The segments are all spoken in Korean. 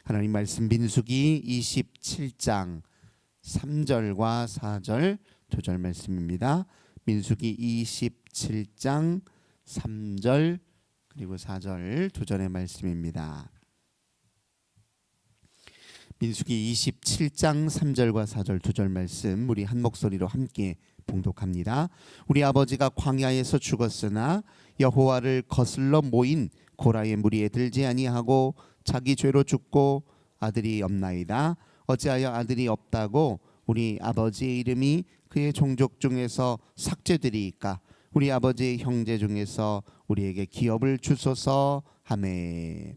하나님 말씀 민수기 27장 3절과 4절 두 절 말씀입니다. 민수기 27장 3절 그리고 4절 두 절의 말씀입니다. 민수기 27장 3절과 4절 두 절 말씀 우리 한 목소리로 함께 봉독합니다. 우리 아버지가 광야에서 죽었으나 여호와를 거슬러 모인 고라의 무리에 들지 아니하고 자기 죄로 죽고 아들이 없나이다. 어찌하여 아들이 없다고 우리 아버지의 이름이 그의 종족 중에서 삭제되리이까. 우리 아버지의 형제 중에서 우리에게 기업을 주소서 하매.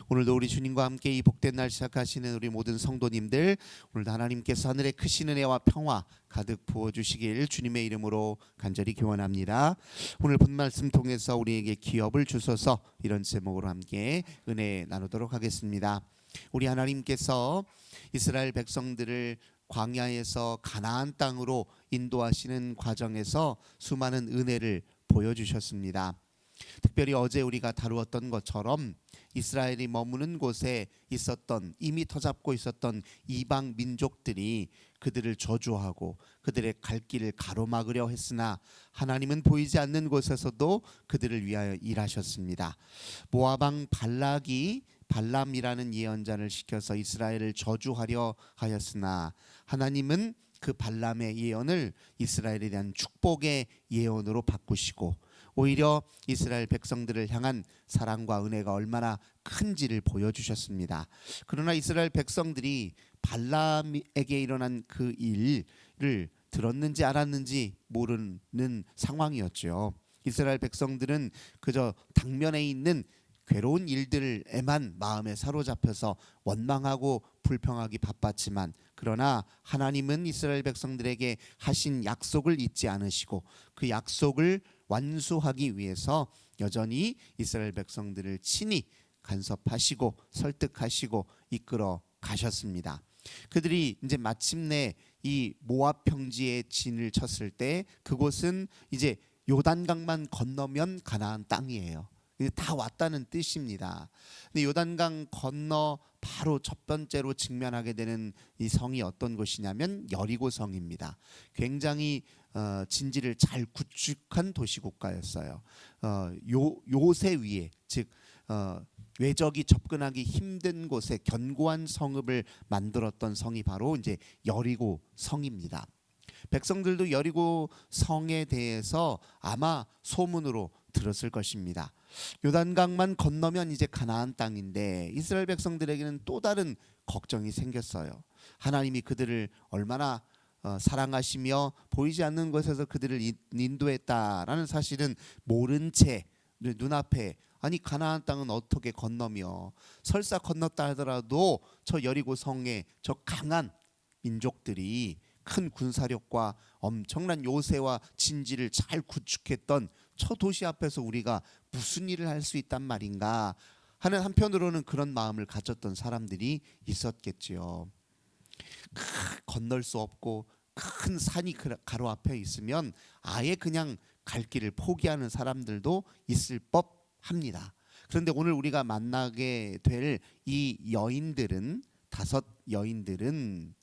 오늘도 우리 주님과 함께 이 복된 날 시작하시는 우리 모든 성도님들, 오늘도 하나님께서 하늘의 크신 은혜와 평화 가득 부어주시길 주님의 이름으로 간절히 기원합니다. 오늘 본 말씀 통해서 우리에게 기업을 주소서, 이런 제목으로 함께 은혜 나누도록 하겠습니다. 우리 하나님께서 이스라엘 백성들을 광야에서 가나안 땅으로 인도하시는 과정에서 수많은 은혜를 보여주셨습니다. 특별히 어제 우리가 다루었던 것처럼 이스라엘이 머무는 곳에 있었던, 이미 터잡고 있었던 이방 민족들이 그들을 저주하고 그들의 갈 길을 가로막으려 했으나 하나님은 보이지 않는 곳에서도 그들을 위하여 일하셨습니다. 모압 왕 발락이 발람이라는 예언자를 시켜서 이스라엘을 저주하려 하였으나 하나님은 그 발람의 예언을 이스라엘에 대한 축복의 예언으로 바꾸시고 오히려 이스라엘 백성들을 향한 사랑과 은혜가 얼마나 큰지를 보여주셨습니다. 그러나 이스라엘 백성들이 발람에게 일어난 그 일을 들었는지 알았는지 모르는 상황이었죠. 이스라엘 백성들은 그저 당면에 있는 괴로운 일들에만 마음에 사로잡혀서 원망하고 불평하기 바빴지만, 그러나 하나님은 이스라엘 백성들에게 하신 약속을 잊지 않으시고 그 약속을 완수하기 위해서 여전히 이스라엘 백성들을 친히 간섭하시고 설득하시고 이끌어 가셨습니다. 그들이 이제 마침내 이 모압 평지에 진을 쳤을 때 그곳은 이제 요단강만 건너면 가나안 땅이에요. 다 왔다는 뜻입니다. 근데 요단강 건너 바로 첫 번째로 직면하게 되는 이 성이 어떤 곳이냐면 여리고 성입니다. 굉장히 진지를 잘 구축한 도시국가였어요. 요새 위에, 즉 외적이 접근하기 힘든 곳에 견고한 성읍을 만들었던 성이 바로 이제 여리고 성입니다. 백성들도 여리고 성에 대해서 아마 소문으로 들었을 것입니다. 요단강만 건너면 이제 가나안 땅인데 이스라엘 백성들에게는 또 다른 걱정이 생겼어요. 하나님이 그들을 얼마나 사랑하시며 보이지 않는 곳에서 그들을 인도했다라는 사실은 모른 채 눈앞에, 아니 가나안 땅은 어떻게 건너며, 설사 건넜다 하더라도 저 여리고 성에 저 강한 민족들이 큰 군사력과 엄청난 요새와 진지를 잘 구축했던 저 도시 앞에서 우리가 무슨 일을 할 수 있단 말인가 하는, 한편으로는 그런 마음을 가졌던 사람들이 있었겠지요. 건널 수 없고 큰 산이 가로앞에 있으면 아예 그냥 갈 길을 포기하는 사람들도 있을 법합니다. 그런데 오늘 우리가 만나게 될 이 여인들은, 다섯 여인들은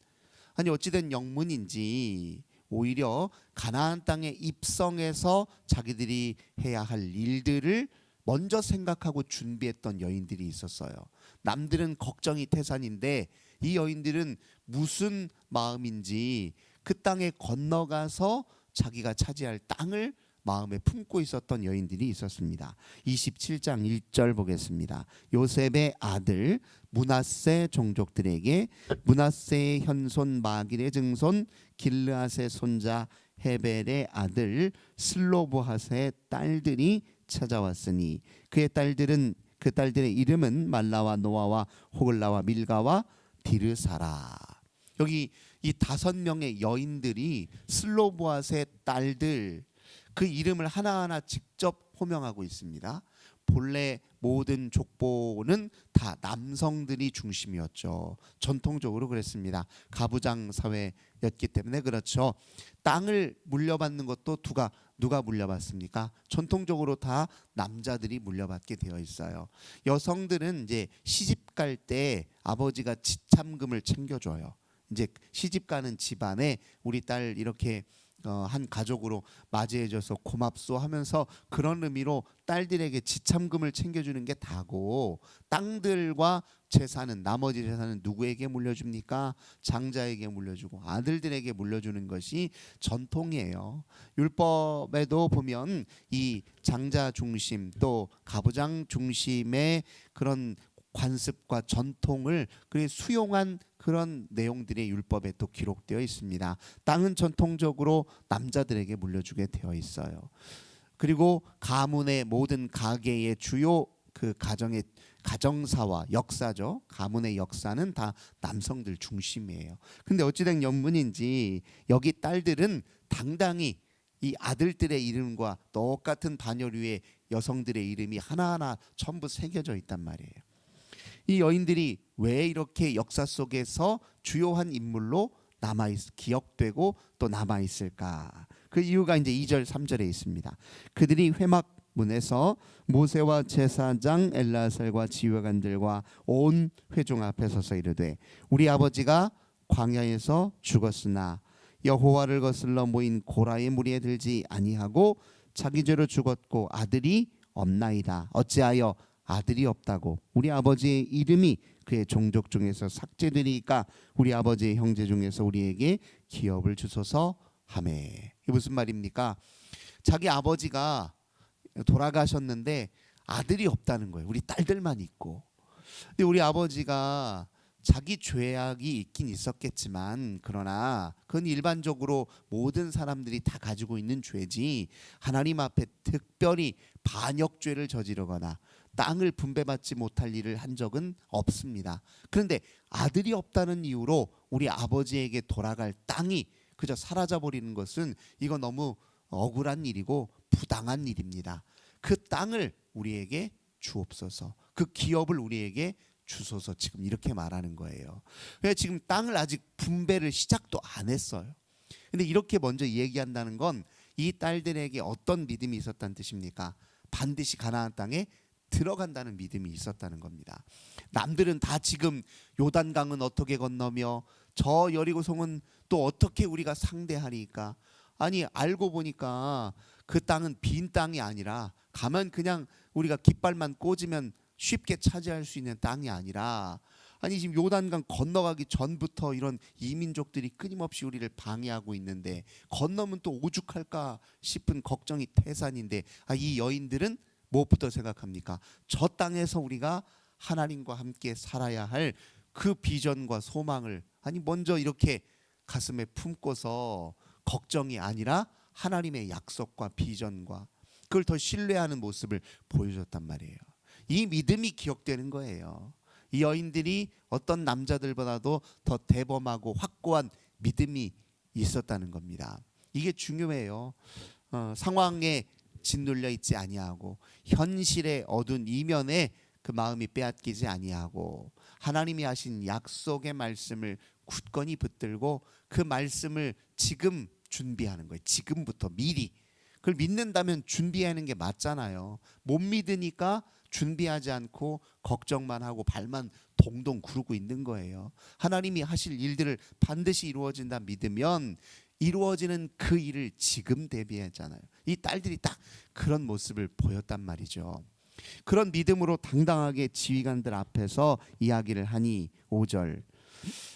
아니 어찌된 영문인지 오히려 가나안 땅에 입성해서 자기들이 해야 할 일들을 먼저 생각하고 준비했던 여인들이 있었어요. 남들은 걱정이 태산인데 이 여인들은 무슨 마음인지 그 땅에 건너가서 자기가 차지할 땅을 마음에 품고 있었던 여인들이 있었습니다. 27장 1절 보겠습니다. 요셉의 아들 므낫세 종족들에게 므낫세의 현손 마길의 증손 길르앗의 손자 헤벨의 아들 슬로브핫의 딸들이 찾아왔으니 그 딸들의 이름은 말라와 노아와 호글라와 밀가와 디르사라. 여기 이 5명의 여인들이 슬로브핫의 딸들, 그 이름을 하나하나 직접 호명하고 있습니다. 본래 모든 족보는 다 남성들이 중심이었죠. 전통적으로 그랬습니다. 가부장 사회였기 때문에 그렇죠. 땅을 물려받는 것도 누가 물려받습니까? 전통적으로 다 남자들이 물려받게 되어 있어요. 여성들은 이제 시집 갈 때 아버지가 지참금을 챙겨줘요. 이제 시집가는 집안에 우리 딸 이렇게 한 가족으로 맞이해줘서 고맙소 하면서 그런 의미로 딸들에게 지참금을 챙겨주는 게 다고, 땅들과 재산은, 나머지 재산은 누구에게 물려줍니까? 장자에게 물려주고 아들들에게 물려주는 것이 전통이에요. 율법에도 보면 이 장자 중심 또 가부장 중심의 그런 관습과 전통을 수용한 그런 내용들이 율법에 또 기록되어 있습니다. 땅은 전통적으로 남자들에게 물려주게 되어 있어요. 그리고 가문의 모든 가계의 주요 그 가정의 가정사와 역사죠. 가문의 역사는 다 남성들 중심이에요. 근데 어찌된 연문인지 여기 딸들은 당당히 이 아들들의 이름과 똑같은 반열류의 여성들의 이름이 하나하나 전부 새겨져 있단 말이에요. 이 여인들이 왜 이렇게 역사 속에서 주요한 인물로 기억되고 또 남아있을까? 그 이유가 이제 2절 3절에 있습니다. 그들이 회막문에서 모세와 제사장 엘라살과 지휘관들과 온 회중 앞에 서서 이르되 우리 아버지가 광야에서 죽었으나 여호와를 거슬러 모인 고라의 무리에 들지 아니하고 자기 죄로 죽었고 아들이 없나이다. 어찌하여 아들이 없다고 우리 아버지의 이름이 그의 종족 중에서 삭제되니까 우리 아버지의 형제 중에서 우리에게 기업을 주소서 하매. 이게 무슨 말입니까? 자기 아버지가 돌아가셨는데 아들이 없다는 거예요. 우리 딸들만 있고. 근데 우리 아버지가 자기 죄악이 있긴 있었겠지만 그러나 그건 일반적으로 모든 사람들이 다 가지고 있는 죄지 하나님 앞에 특별히 반역죄를 저지르거나 땅을 분배받지 못할 일을 한 적은 없습니다. 그런데 아들이 없다는 이유로 우리 아버지에게 돌아갈 땅이 그저 사라져버리는 것은 이거 너무 억울한 일이고 부당한 일입니다. 그 땅을 우리에게 주옵소서, 그 기업을 우리에게 주소서, 지금 이렇게 말하는 거예요. 왜 지금 땅을 아직 분배를 시작도 안 했어요. 근데 이렇게 먼저 얘기한다는 건 이 딸들에게 어떤 믿음이 있었다는 뜻입니까? 반드시 가나안 땅에 들어간다는 믿음이 있었다는 겁니다. 남들은 다 지금 요단강은 어떻게 건너며 저 여리고성은 또 어떻게 우리가 상대하리까? 아니 알고 보니까 그 땅은 빈 땅이 아니라 가면 그냥 우리가 깃발만 꽂으면 쉽게 차지할 수 있는 땅이 아니라, 아니 지금 요단강 건너가기 전부터 이런 이민족들이 끊임없이 우리를 방해하고 있는데 건너면 또 오죽할까 싶은 걱정이 태산인데, 이 여인들은 무엇부터 생각합니까? 저 땅에서 우리가 하나님과 함께 살아야 할 그 비전과 소망을 먼저 이렇게 가슴에 품고서 걱정이 아니라 하나님의 약속과 비전과 그걸 더 신뢰하는 모습을 보여줬단 말이에요. 이 믿음이 기억되는 거예요. 이 여인들이 어떤 남자들보다도 더 대범하고 확고한 믿음이 있었다는 겁니다. 이게 중요해요. 상황에 짓눌려 있지 아니하고 현실의 어두운 이면에 그 마음이 빼앗기지 아니하고 하나님이 하신 약속의 말씀을 굳건히 붙들고 그 말씀을 지금 준비하는 거예요. 지금부터 미리. 그걸 믿는다면 준비하는 게 맞잖아요. 못 믿으니까 준비하지 않고 걱정만 하고 발만 동동 구르고 있는 거예요. 하나님이 하실 일들을 반드시 이루어진다 믿으면 이루어지는 그 일을 지금 대비하잖아요. 이 딸들이 딱 그런 모습을 보였단 말이죠. 그런 믿음으로 당당하게 지휘관들 앞에서 이야기를 하니 5절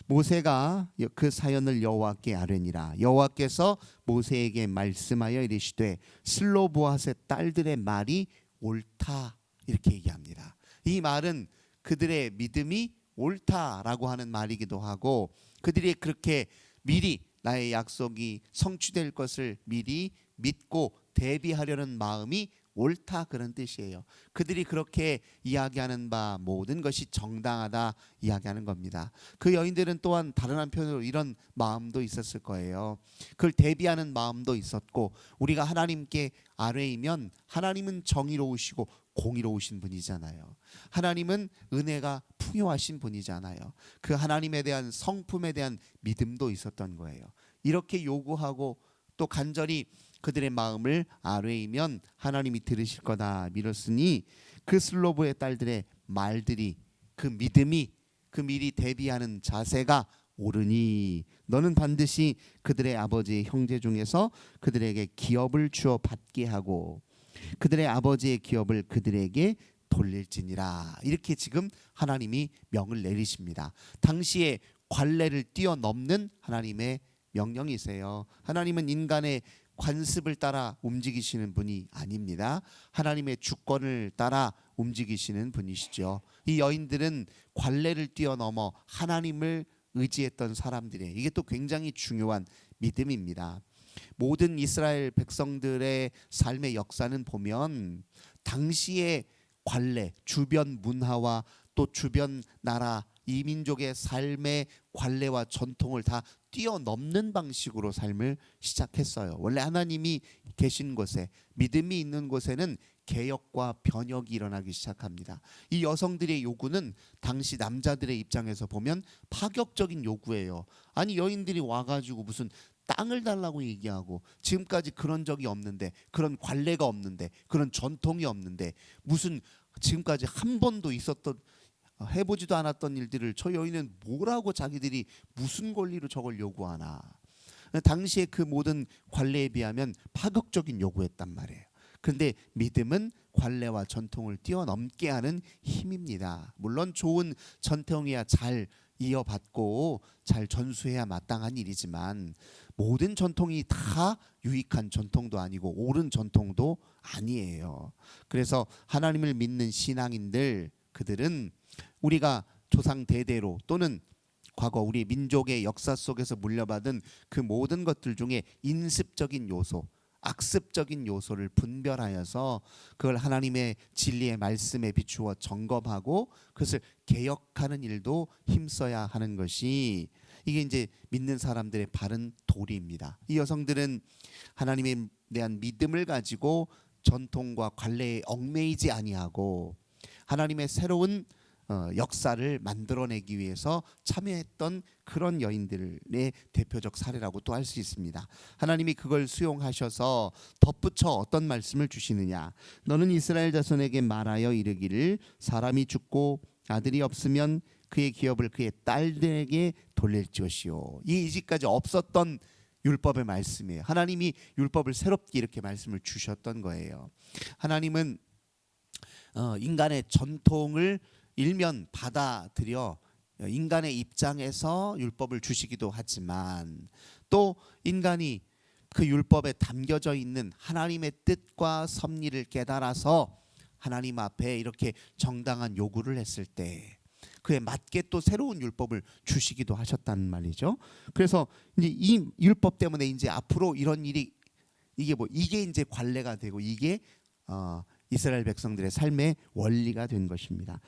모세가 그 사연을 여호와께 아뢰니라. 여호와께서 모세에게 말씀하여 이르시되 슬로보앗의 딸들의 말이 옳다, 이렇게 얘기합니다. 이 말은 그들의 믿음이 옳다라고 하는 말이기도 하고 그들이 그렇게 미리 나의 약속이 성취될 것을 미리 믿고 대비하려는 마음이 옳다, 그런 뜻이에요. 그들이 그렇게 이야기하는 바 모든 것이 정당하다 이야기하는 겁니다. 그 여인들은 또한 다른 한편으로 이런 마음도 있었을 거예요. 그걸 대비하는 마음도 있었고, 우리가 하나님께 아뢰이면 하나님은 정의로우시고 공의로우신 분이잖아요. 하나님은 은혜가 풍요하신 분이잖아요. 그 하나님에 대한 성품에 대한 믿음도 있었던 거예요. 이렇게 요구하고 또 간절히 그들의 마음을 아뢰이면 하나님이 들으실 거다 믿었으니 그 슬로보의 딸들의 말들이, 그 믿음이 그 미리 대비하는 자세가 옳으니 너는 반드시 그들의 아버지의 형제 중에서 그들에게 기업을 주어 받게 하고 그들의 아버지의 기업을 그들에게 돌릴지니라. 이렇게 지금 하나님이 명을 내리십니다. 당시에 관례를 뛰어넘는 하나님의 명령이세요. 하나님은 인간의 관습을 따라 움직이시는 분이 아닙니다. 하나님의 주권을 따라 움직이시는 분이시죠. 이 여인들은 관례를 뛰어넘어 하나님을 의지했던 사람들이에요. 이게 또 굉장히 중요한 믿음입니다. 모든 이스라엘 백성들의 삶의 역사는 보면 당시의 관례, 주변 문화와 또 주변 나라 이민족의 삶의 관례와 전통을 다 뛰어넘는 방식으로 삶을 시작했어요. 원래 하나님이 계신 곳에, 믿음이 있는 곳에는 개혁과 변혁이 일어나기 시작합니다. 이 여성들의 요구는 당시 남자들의 입장에서 보면 파격적인 요구예요. 아니 여인들이 와가지고 무슨 땅을 달라고 얘기하고 지금까지 그런 적이 없는데, 그런 관례가 없는데, 그런 전통이 없는데 무슨 지금까지 한 번도 있었던 해보지도 않았던 일들을 저 여인은 뭐라고 자기들이 무슨 권리로 저걸 요구하나. 당시에 그 모든 관례에 비하면 파격적인 요구였단 말이에요. 그런데 믿음은 관례와 전통을 뛰어넘게 하는 힘입니다. 물론 좋은 전통이야 잘 이어받고 잘 전수해야 마땅한 일이지만 모든 전통이 다 유익한 전통도 아니고 옳은 전통도 아니에요. 그래서 하나님을 믿는 신앙인들, 그들은 우리가 조상 대대로 또는 과거 우리 민족의 역사 속에서 물려받은 그 모든 것들 중에 인습적인 요소, 악습적인 요소를 분별하여서 그걸 하나님의 진리의 말씀에 비추어 점검하고 그것을 개혁하는 일도 힘써야 하는 것이, 이게 이제 믿는 사람들의 바른 도리입니다. 이 여성들은 하나님에 대한 믿음을 가지고 전통과 관례에 얽매이지 아니하고 하나님의 새로운 역사를 만들어내기 위해서 참여했던 그런 여인들의 대표적 사례라고 또 할 수 있습니다. 하나님이 그걸 수용하셔서 덧붙여 어떤 말씀을 주시느냐. 너는 이스라엘 자손에게 말하여 이르기를 사람이 죽고 아들이 없으면 그의 기업을 그의 딸들에게 돌릴지어시오. 이 이제까지 없었던 율법의 말씀이에요. 하나님이 율법을 새롭게 이렇게 말씀을 주셨던 거예요. 하나님은 인간의 전통을 일면 받아들여 인간의 입장에서 율법을 주시기도 하지만 또 인간이 그 율법에 담겨져 있는 하나님의 뜻과 섭리를 깨달아서 하나님 앞에 이렇게 정당한 요구를 했을 때 그에 맞게 또 새로운 율법을 주시기도 하셨단 말이죠. 그래서 이제 이 율법 때문에 이제 앞으로 이런 일이 이게 이제 관례가 되고 이게 이스라엘 백성들의 삶의 원리가 된 것입니다.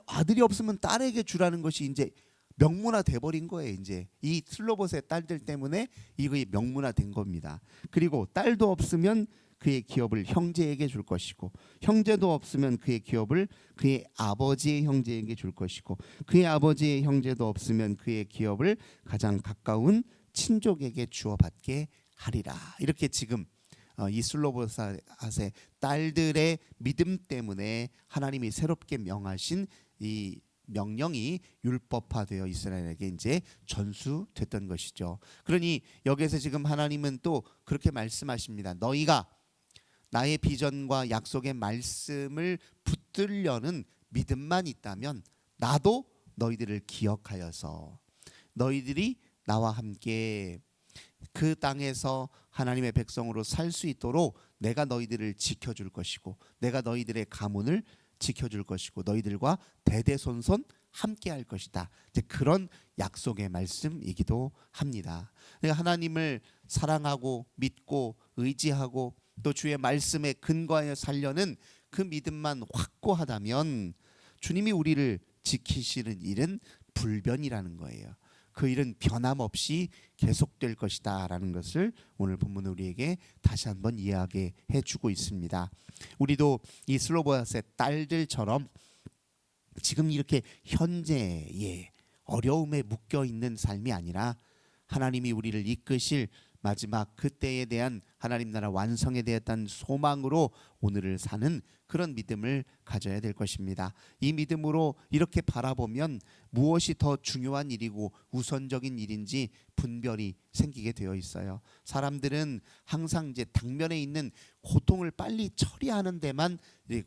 아들이 없으면 딸에게 주라는 것이 이제 명문화 돼버린 거예요. 이제 이 슬로봇의 딸들 때문에 이게 명문화 된 겁니다. 그리고 딸도 없으면 그의 기업을 형제에게 줄 것이고 형제도 없으면 그의 기업을 그의 아버지의 형제에게 줄 것이고 그의 아버지의 형제도 없으면 그의 기업을 가장 가까운 친족에게 주어 받게 하리라. 이렇게 지금 이 슬로보앗의 딸들의 믿음 때문에 하나님이 새롭게 명하신 이 명령이 율법화되어 이스라엘에게 이제 전수됐던 것이죠. 그러니 여기에서 지금 하나님은 또 그렇게 말씀하십니다. 너희가 나의 비전과 약속의 말씀을 붙들려는 믿음만 있다면 나도 너희들을 기억하여서 너희들이 나와 함께 그 땅에서 하나님의 백성으로 살 수 있도록 내가 너희들을 지켜줄 것이고 내가 너희들의 가문을 지켜줄 것이고 너희들과 대대손손 함께 할 것이다. 이제 그런 약속의 말씀이기도 합니다. 그러니까 하나님을 사랑하고 믿고 의지하고 또 주의 말씀에 근거하여 살려는 그 믿음만 확고하다면 주님이 우리를 지키시는 일은 불변이라는 거예요. 그 일은 변함없이 계속될 것이다 라는 것을 오늘 본문은 우리에게 다시 한번 이야기해 주고 있습니다. 우리도 이 슬로보앗의 딸들처럼 지금 이렇게 현재의 어려움에 묶여 있는 삶이 아니라 하나님이 우리를 이끄실 마지막 그때에 대한 하나님 나라 완성에 대한 소망으로 오늘을 사는 그런 믿음을 가져야 될 것입니다. 이 믿음으로 이렇게 바라보면 무엇이 더 중요한 일이고 우선적인 일인지 분별이 생기게 되어 있어요. 사람들은 항상 이제 당면에 있는 고통을 빨리 처리하는 데만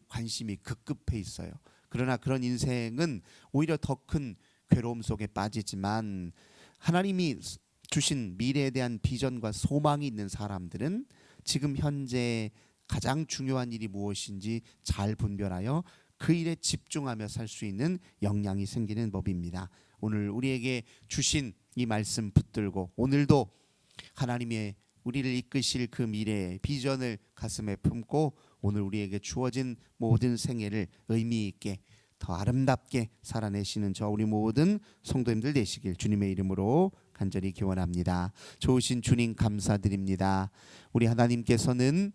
관심이 급급해 있어요. 그러나 그런 인생은 오히려 더 큰 괴로움 속에 빠지지만, 하나님이 주신 미래에 대한 비전과 소망이 있는 사람들은 지금 현재 가장 중요한 일이 무엇인지 잘 분별하여 그 일에 집중하며 살 수 있는 역량이 생기는 법입니다. 오늘 우리에게 주신 이 말씀 붙들고 오늘도 하나님의 우리를 이끄실 그 미래의 비전을 가슴에 품고 오늘 우리에게 주어진 모든 생애를 의미 있게 더 아름답게 살아내시는 저 우리 모든 성도님들 되시길 주님의 이름으로 간절히 기원합니다. 좋으신 주님 감사드립니다. 우리 하나님께서는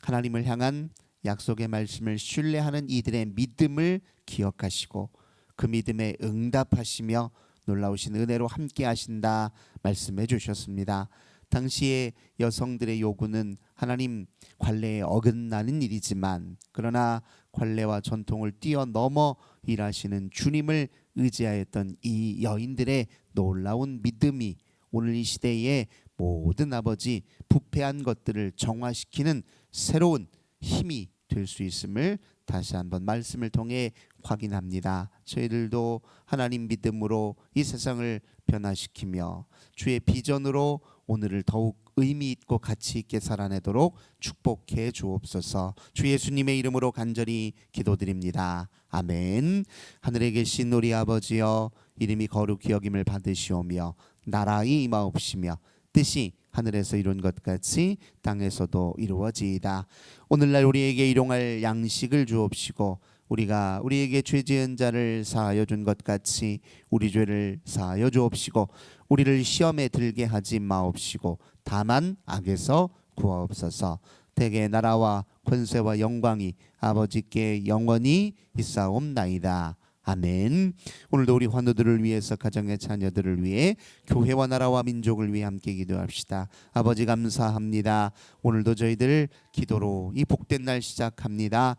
하나님을 향한 약속의 말씀을 신뢰하는 이들의 믿음을 기억하시고 그 믿음에 응답하시며 놀라우신 은혜로 함께 하신다 말씀해 주셨습니다. 당시의 여성들의 요구는 하나님 관례에 어긋나는 일이지만, 그러나 관례와 전통을 뛰어넘어 일하시는 주님을 의지하였던 이 여인들의 놀라운 믿음이 오늘 이 시대에 모든 아버지 부패한 것들을 정화시키는 새로운 힘이 될 수 있음을 다시 한번 말씀을 통해 확인합니다. 저희들도 하나님 믿음으로 이 세상을 변화시키며 주의 비전으로 오늘을 더욱 의미 있고 가치 있게 살아내도록 축복해 주옵소서. 주 예수님의 이름으로 간절히 기도드립니다. 아멘. 하늘에 계신 우리 아버지여, 이름이 거룩히 여김을 받으시오며 나라의 임하옵시며 뜻이 하늘에서 이룬 것 같이 땅에서도 이루어지이다. 오늘날 우리에게 일용할 양식을 주옵시고 우리가 우리에게 죄 지은 자를 사하여 준 것 같이 우리 죄를 사하여 주옵시고 우리를 시험에 들게 하지 마옵시고 다만 악에서 구하옵소서. 대개 나라와 권세와 영광이 아버지께 영원히 있사옵나이다. 아멘. 오늘도 우리 환우들을 위해서, 가정의 자녀들을 위해, 교회와 나라와 민족을 위해 함께 기도합시다. 아버지 감사합니다. 오늘도 저희들 기도로 이 복된 날 시작합니다.